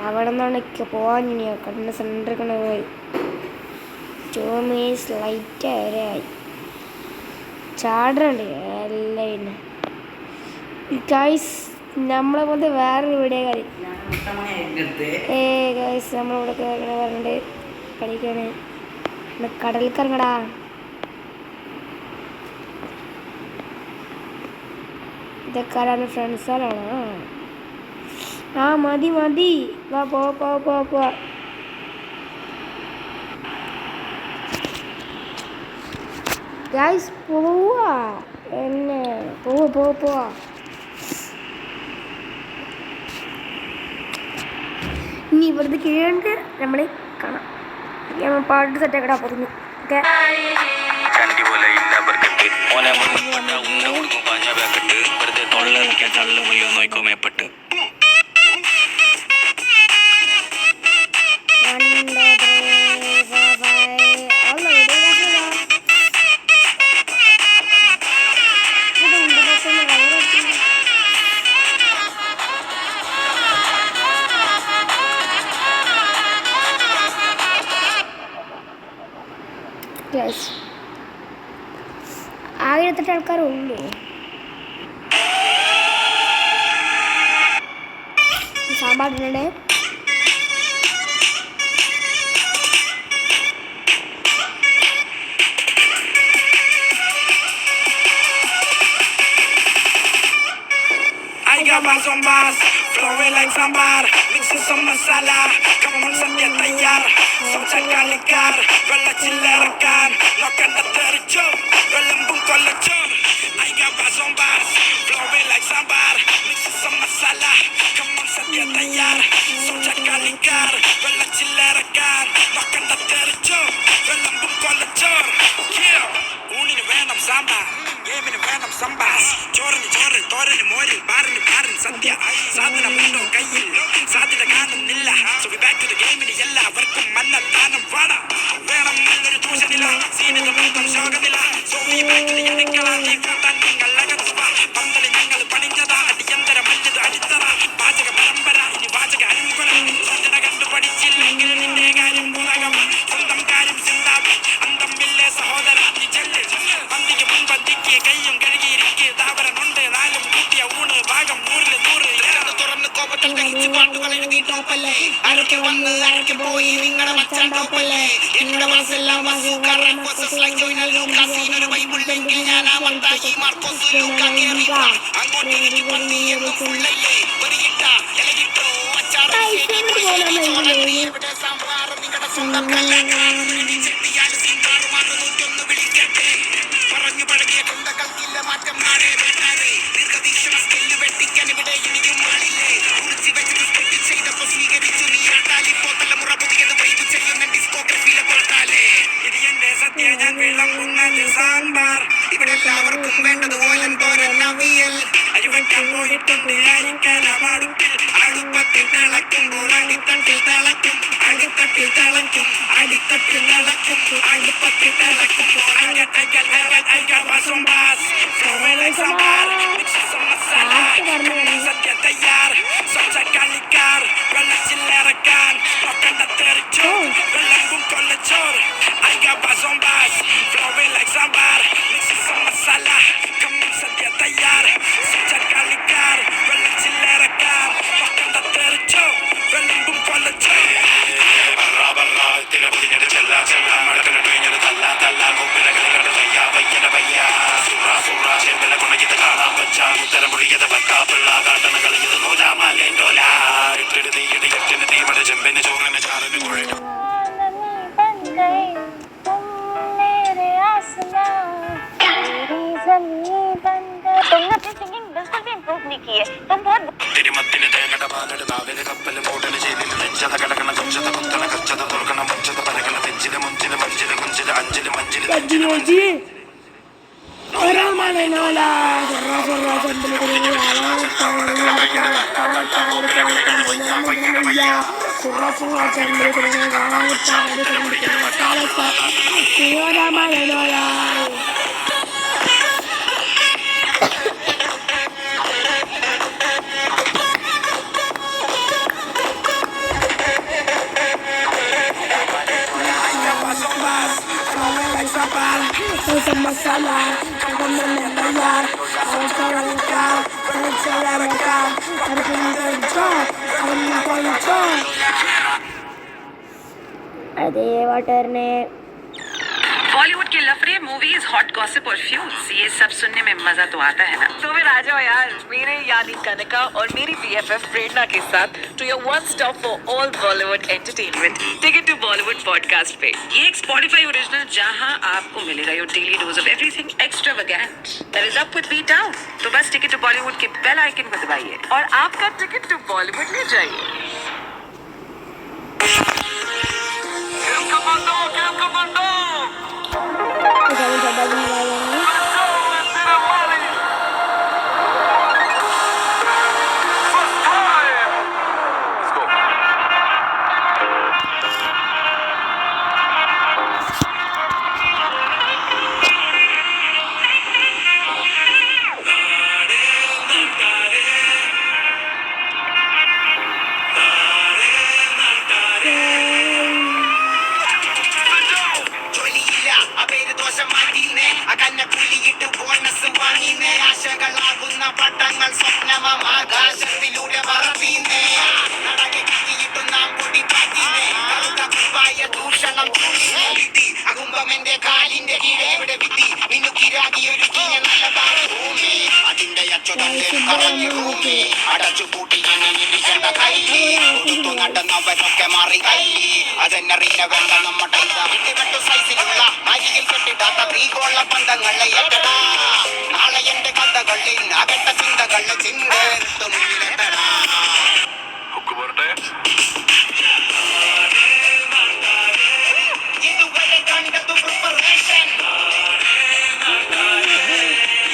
അവിടെ നിന്നാണ് പോവാൻ ഇനിയോ കണ്ണിന് സെൻറ്റർ കണ്ണ് പോയി 2 minutes ലൈറ്റ് വരെയായി ചാടുന്നുണ്ട് എല്ലാം ഗൈസ് നമ്മളെ പോലത്തെ വേറൊരു വീഡിയോ കാര്യം ഗൈസ് നമ്മളിവിടെ പറഞ്ഞിട്ട് കളിക്കാണ് കടലിക്കറങ്ങടാ ഇതൊക്കെ ആരാണ് ഫ്രണ്ട്സാണോ ആ മതി വാ പോ ഗൈസ് പോവാ എന്നെ പോവാ ഇനി ഇവിടുന്ന് കീഴണ്ട് നമ്മൾ കാണാം ഞാൻ പാട്ട് സെറ്റാക്കടാ പറഞ്ഞു ഓക്കെ ചണ്ടി പോലെ ഇല്ല ബർക്കട്ട് ഓനെ മുൻപെട്ട ഉണ്ട കൊടുക്കും പാഞ്ഞ പാക്കട്ട് വെറുതെ തൊള്ളറിക്കാൻ തള്ളുമല്ലോ നോക്കോ മേപ്പെട്ട് ആയിരത്തെട്ട് ആൾക്കാരുള്ളൂ സാമ്പാറിനുണ്ട് Flowing like sambar, mixing some masala. Come on, Satya tayar. Socha kalikar, വെള്ളച്ചില്ലറക്കാൻ നോക്കണ്ട തെറിച്ചോ വെള്ളമ്പും കൊല്ലച്ചോ. I got bars on bars, flowing like sambar, mixing some masala. Come on, Satya tayar. Socha kalikar, വെള്ളച്ചില്ലറക്കാൻ നോക്കണ്ട തെറിച്ചോ വെള്ളമ്പും കൊല്ലച്ചോ. ഊണിന് വേണം സാമ്പാർ, ഗെയിമിന് വേണം സംബാസ്. ചോറിന് ചോറ്, തോരന് മോര്, ബാറിന് ബാറിന് സദ്യ. സാധനമുണ്ടോ കയ്യിൽ, സാധ്യത കാണുന്നില്ല. So we back to the game, ഇനി എല്ലാവർക്കും മന്നത്താനം വാട. വേണം നല്ലൊരു ദൂഷണില്ല, സീനിത മൊത്തം ശോകമില്ല. So we back to the അടുക്കള, തീ കൂട്ടാൻ നിങ്ങൾ അകത്തുക. പന്തല് ഞങ്ങൾ പണിഞ്ഞതാ, അടിയന്തര മല്ലത് അടിത്തറ. പാചക പരമ്പര, ഇനി വാചക അരുമുകല. സജ്ജന കണ്ടു പഠിച്ചില്ലെങ്കിൽ നിന്റെ കാര്യം പൂരകം. സ്വന്തം കാര്യം ചിന്താവി, അന്തമില്ലേ സഹോദര നീ ചെല്ല്. പന്തിക്ക് മുൻപന്തിക്ക് കയ്യും കഴുകിയിരിക്ക്. താവരനുണ്ട് നാലും കൂട്ടിയ ഊണ് ഭാഗം 100 തുറന്ന് കോപത്തിൽ കഴിച്ച് പാട്ടുകൾ എഴുതി ടോപ്പല്ലേ. ആരൊക്കെ വന്ന് ആരൊക്കെ പോയി നിങ്ങളുടെ മച്ചാൻ ടോപ്പല്ലേ. എന്നോട് മനസ്സെല്ലാം ഒരു ബൈബിളിലെങ്കിൽ ഞാൻ ആ വണ്ടായി മാർക്കോസ് ലൂക്കാ കേറി. അങ്ങോട്ട് എനിക്ക് പന്നി എന്നും ഫുള്ളല്ലേ. പരിയിട്ട ഇലകിട്ടോ അച്ചാറ് എവിടെ സാമ്പാർ നിങ്ങളുടെ സ്വന്തം കല്ലാകാൻ വേണ്ടി ചെട്ടിയാൽ സിന്താറുമാർ 101 വിളിക്കട്ടെ. പറഞ്ഞു പഴകിയ കൊണ്ടകൾക്കില്ല മാറ്റം നാടേ വേണ്ടാതെ. ദീർഘവീക്ഷണ സ്കില്ല് വെട്ടിക്കാൻ ഇവിടെ ഇനിയും ആളില്ലേ. കുറിച്ച് വെച്ചത് സ്പെറ്റ് ചെയ്തപ്പോ സ്വീകരിച്ചു നീ ആട്ടാലിപ്പോ തലമുറ പുതിയത് വൈബ് ചെയ്യുന്ന ഡിസ്കോഗ്രഫിയിലെ പാട്ടാലേ. ഇത് എന്റെ സത്യ ഞാൻ വിളമ്പുന്നത് സാമ്പാർ. ഇവിടെ എല്ലാവർക്കും വേണ്ടത് ഓലൻ തോരൻ അവിയൽ. അരിവെക്കാൻ പോയിട്ടുണ്ട് അരിക്കല മടുപ്പിൽ. അടുപ്പത്തിൽ തിളക്കുമ്പോൾ അടിത്തട്ടിൽ തിളക്കും. അടിത്തട്ടിൽ തിളക്കും, അടിത്തട്ടിൽ നടക്കും. അടുപ്പത്തിൽ തിളക്കുമ്പോൾ സദ്യ തയ്യാർ. സ്വച്ഛ കളിക്കാർ, വെള്ളച്ചില്ലറക്കാൻ നോക്കണ്ട തെറിച്ചോ വെള്ളമ്പും കൊല്ലച്ചോർ. I got bars on bars, flowing like sambar, mixing some masala. Come on, സദ്യ തയ്യാർ. സ്വച്ഛ കളിക്കാർ, വെള്ളച്ചില്ലറക്കാൻ നോക്കണ്ട തെറിച്ചോ വെള്ളമ്പും കൊല്ലച്ചോർ. തിരുമത്തിന് തേങ്ങട പാലട് നാവിന് കപ്പല് മൂടല് ചെയ്തിൽ നെഞ്ചത കിടക്കണ കൊച്ചത കുത്തണ കച്ചത തുറക്കണ മുഞ്ചത പരകണ തെഞ്ചില് മുഞ്ചില് മഞ്ചില് കുഞ്ചില് അഞ്ചില് മഞ്ചില് നെഞ്ചില് अरे वाटरने बॉलीवुड की लफड़े मूवीज, हॉट गॉसिप और फ्यूज, ये सब सुनने में मजा तो आता है ना। तो फिर आ जाओ यार मेरे यानी कनिका और मेरी BFF प्रेरणा के साथ to your one stop for all Bollywood entertainment, ticket to Bollywood podcast पे। ये एक Spotify ओरिजिनल जहां आपको मिलेगा your daily dose of everything extravagant that is up with B town. तो बस टिकट टू बॉलीवुड के बेल आइकन को दबाइए और आपका टिकट टू बॉलीवुड ले जाइए। jangan coba melayani. പട്ടങ്ങൾ സ്വപ്നമാം ആകാശത്തിലൂടെ പറത്തീന്നേ നടക്കെ കത്തിയിട്ടു നാം പൊടി പാത്തീന്നേ കറുത്ത കുപ്പായ ദൂഷണം വിധി അകുംഭമെന്റെ കാലിന്റെ കീഴെ ഇവിടെ വിധി മിന്നുക്കിരാകി ഒരു കീഴ നല്ല ഭൂമി അതിന്റെ അച്ചുതത്തിൽ പറഞ്ഞു ഭൂമി അടച്ചു പൂട്ടി ഇരിക്കേണ്ട കൈലി ഒതുത്തു നടന്നവരൊക്കെ മാറി കൈലി അതെന്നറിയ വേണ്ട നമ്മുടെ ഇടിവെട്ടു സൈസിലുള്ള അരികിൽ കെട്ടിടാത്ത തീകോള ബന്ധങ്ങളെ ഏറ്റടാ നാളെ എന്റെ കഥകളിൽ അകട്ട ചിന്തകളെ ചിന്തേർത്തു മുന്നിലെത്തടാ ഇതുവരെ കണ്ടതു പ്രിപ്പറേഷൻ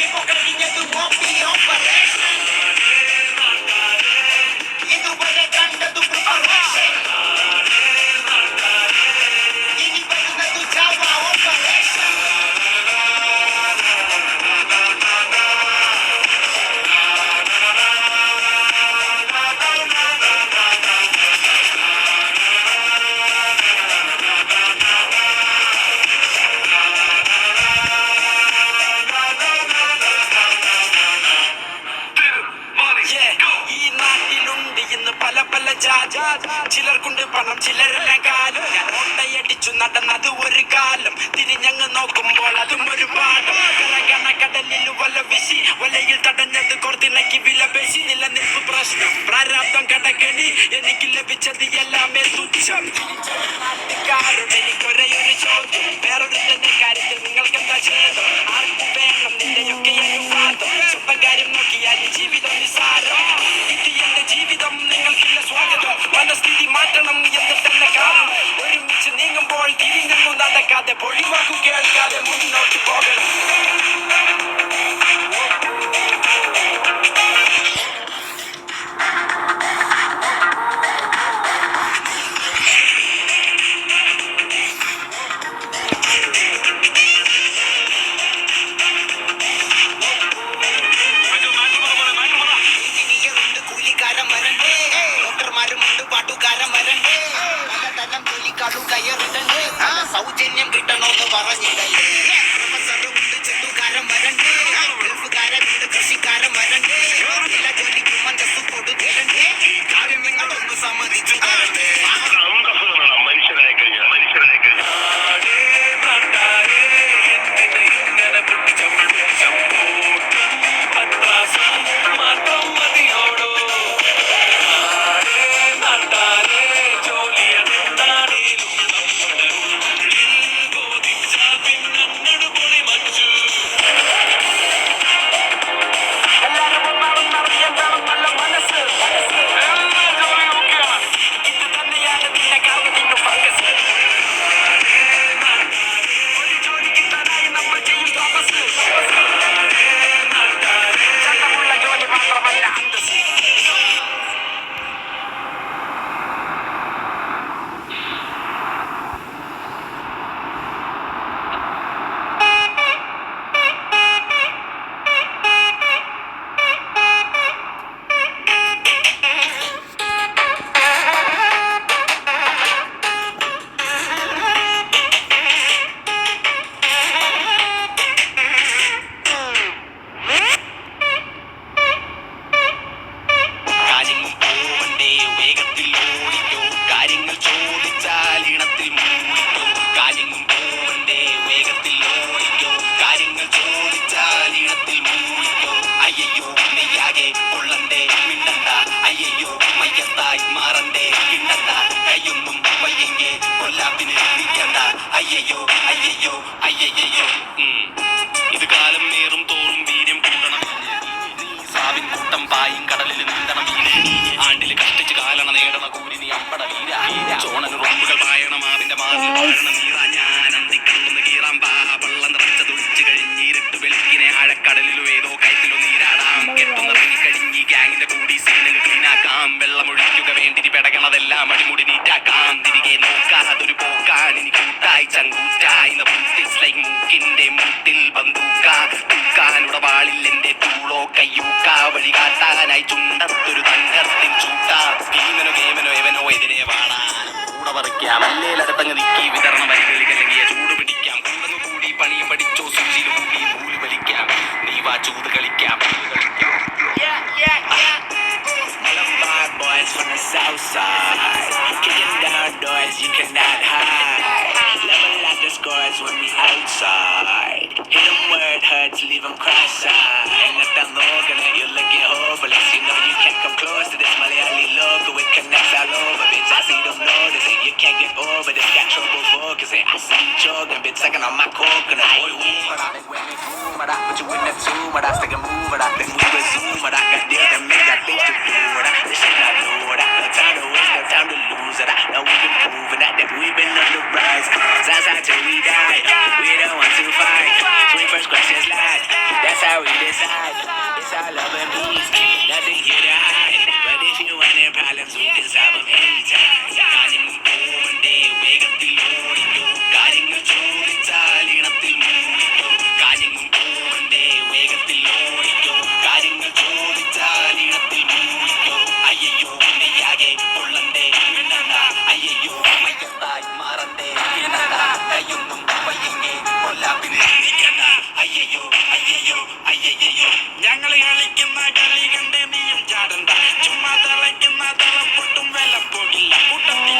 ഇപ്പൊ കഴിഞ്ഞതു ഓപ്പറേഷൻ ഇതുവരെ കണ്ടതു പ്രിപ്പറേഷൻ ഇനി വരുന്നതു ജാവ ഓപ്പറേഷൻ ഈ നാട്ടിലുണ്ട് ഇന്ന് പല പല ജാതി ചിലർക്കുണ്ട് പണം ചിലരെല്ലാം കാലം ഞാൻ ഓട്ടയടിച്ചു നടന്നത് ഒരു കാലം തിരിഞ്ഞങ്ങ് നോക്കുമ്പോൾ അതും ഒരു പാഠം കരകണ കടലിൽ വല വീശി വലയിൽ തടഞ്ഞത് കോർത്തിണക്കി വില പേശി നിലനിൽപ്പ് പ്രശ്നം പ്രാരാബ്ദം കടക്കണി എനിക്ക് ലഭിച്ചത് എല്ലാമേ തുച്ഛം നാട്ടുകാരുടെ എനിക്കൊരയൊരു ചോദ്യം വേറൊരു തന്നെ കാര്യത്തിൽ നിങ്ങൾക്ക് എന്താ ചെയ്തോ ആർക്കും വേണം നിന്റെയൊക്കെ അനുവാദം സ്വന്തം കാര്യം നോക്കിയാൽ ജീവിതം നിസാരം ഇത് എന്റെ ജീവിതം നിങ്ങൾക്കില്ല സ്വാഗതം മനസ്ഥിതി മാറ്റണം എന്ന് തന്നെ കാണണം ഒരുമിച്ച് നീങ്ങുമ്പോൾ തിരിഞ്ഞൊന്നും നടക്കാതെ പൊഴിവാക്കു കേൾക്കാതെ മുന്നോട്ട് പോകണം കൂലിക്കാരൻ വരണ്ടേ ഡോക്ടർമാരുമുണ്ട് പാട്ടുകാരൻ വരണ്ടേ പലതരം ജോലിക്കാരും കയറിടണ്ടേ സൗജന്യം കിട്ടണോന്ന് പറഞ്ഞിടല്ലേ പ്രൊഫസറുണ്ട് ചെത്തുകാരൻ വരണ്ടേ ഗൾഫുകാരനുണ്ട് കൃഷിക്കാരൻ വരണ്ടേ എല്ലാ ജോലിക്കും മഞ്ചസ് കൊടുക്കേണ്ടേ കാര്യം നിങ്ങളൊന്ന് സമ്മതിച്ചു തരണ്ടേ മനുഷ്യരായി കഴിഞ്ഞാൽ ജോലി കൂട്ടാക്കാം അടിമുടി നീറ്റാക്കാം തിരികെ നോക്കാം അതൊരു പോക്കാൻ ഇനി കൂട്ടായി ചങ്കൂറ്റായി മൂക്കിന്റെ മൂട്ടിൽ ബന്ധൂക്ക തൂക്കാനുള്ള വാളിൽ എന്റെ തൂളോ കയ്യൂക്ക വഴി കാട്ടാനായി ചുണ്ടത്തൊരു തങ്കത്തിൻ ചൂട്ട ഭീമനോ ഗേമനോ എവനോ എതിരെ വാടാൻ കൂടെ പറിക്കാം അല്ലേലകത്തങ്ങ് നിക്കി വിതരണ വരികളില്ലെങ്കിൽ ചൂട് പിടിക്കാം കൂടങ്ങ് കൂടി പണിയും പഠിച്ചോ സൂചിയിൽ കൂടി നൂല് വലിക്കാം നീ വാ ചൂട് കളിക്കാം Boys from the south side, kicking down doors you cannot hide. Level up the scores when we outside. Hit 'em where it hurts, leave 'em cross-eyed. Ain't nothing local, you looking hopeless. You know you can't come close to this Malayali local. It connects all over, bitch. I see them notice it. You can't get over this. Got trouble focusing. I see you jogging, bitch, sucking on my coconut. Boy, but I think when we boom, but I put you in the tomb, but I stick a move, but I think we resume, but I got deals that make that things to do. This shit I know, no time to waste, no time to lose. Now we've been proving that we've been on the rise. That's how till we die. We don't want to fight. Swing first, questions last. That's how we decide. It's all love and peace. Nothing here to hide. But if you want any problems, we can solve them anytime. കാര്യങ്ങൾ പോവണ്ടേ വേഗത്തിൽ ഓടിക്കോ കാര്യങ്ങൾ ചോദിച്ചാൽ ഇണത്തിൽ മൂടിക്കോ കാര്യങ്ങൾ പോവണ്ടേ വേഗത്തിൽ ഓടിക്കോ കാര്യങ്ങൾ ചോദിച്ചാൽ ഇണത്തിൽ മൂടിക്കോ അയ്യോ നെയ്യാകെ കൊള്ളണ്ടേ പിന്നെന്ത അയ്യോ മയ്യത്തായി മാറണ്ടേ പിന്നെന്ത കയ്യൊന്നും പയ്യങ്ങേ കൊല്ലാപ്പിനെ നിൽക്കണ്ട അയ്യോ അയ്യോ അയ്യോ ഞങ്ങൾ കളിക്കുന്ന കളി കണ്ട് നീയും ചാടണ്ട ചുമ്മാ തിളയ്ക്കുന്ന തളം പൊട്ടും വെള്ളം പോകില്ല കൂട്ടത്തിൽ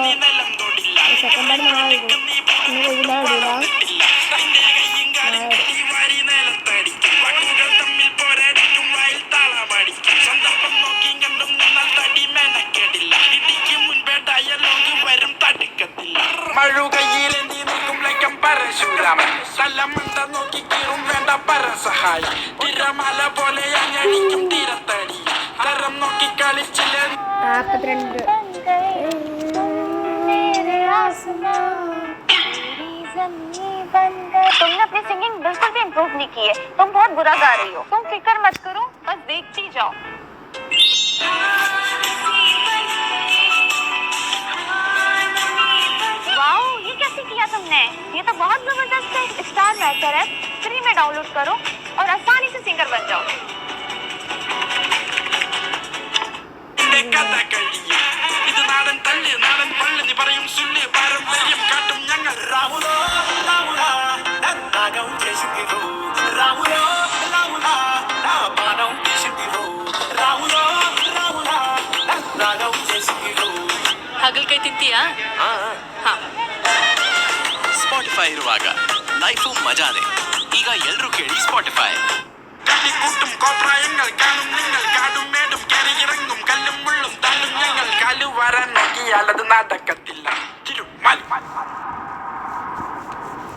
നീ നിലം തൊടില്ല നീ പോകില്ല നിന്റെ കയ്യും കാലും കടി വാരി നിലത്തടിക്കും വാക്കുകൾ തമ്മിൽ പോരടിക്കും വായിൽ താളമടിക്കും സന്ദർഭം നോക്കി കണ്ടും നിന്നാൽ തടി മെനക്കെടില്ല ഇടിക്ക് മുൻപേ ഡയലോഗ് വരും തടുക്കത്തില്ല മഴുകയിലെന്തി നിൽക്കും ലക്കം പരശുരാമൻ സ്ഥലമുണ്ട നോക്കി കീറും വേണ്ട പരസഹായം തിരമല പോലെ അഞ്ഞടിക്കും തീരത്തടി തരം നോക്കി കളിച്ചില്ല 42 तुमने अपनी सिंगिंग बिल्कुल भी इम्प्रूव नहीं की है तुम बहुत बुरा गा रही हो तुम फिक्र मत करो बस देखती जाओ वाओ ये कैसे किया तुमने ये तो बहुत जबरदस्त है स्टार मैकर है फ्री में डाउनलोड करो और आसानी से सिंगर बन जाओ കഥ കഴിയും ഇത് നാടൻ തള്ളി നാടൻ പള്ളി നീ പറയും സുള്ളി പാരമ്പര്യം കാട്ടും ഞങ്ങൾ രാഹുലോ രാഹുല നാഗം ചേഷിത്തിരോ രാഹുലോ രാഹുല നാഗം ചേഷിത്തിരോ രാഹുലോ രാഹുല നാഗം ചേഷിത്തിരോ ಹಾಗಲ್ಕಾಯಿ ತಿಂತೀಯಾ ಹಾ ಸ್ಪಾಟಿಫೈ ಇರುವಾಗ ಲೈಫು ಮಜಾನೆ ಈಗ ಎಲ್ರೂ ಕೇಳಿ ಸ್ಪಾಟಿಫೈ കട്ടിക്കൂട്ടും കോപ്രായങ്ങൾ കാണും നിങ്ങൾ കാടും മേടും കയറി ഇറങ്ങും കല്ലും മുള്ളും തള്ളും ഞങ്ങൾ കാലു വരാൻ നോക്കിയാൽ അത് നടക്കത്തില്ല തിരുമാലി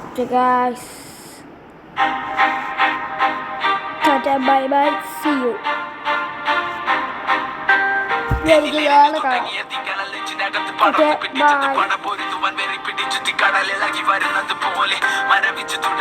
Okay guys, tata bye bye, see you. Okay, bye.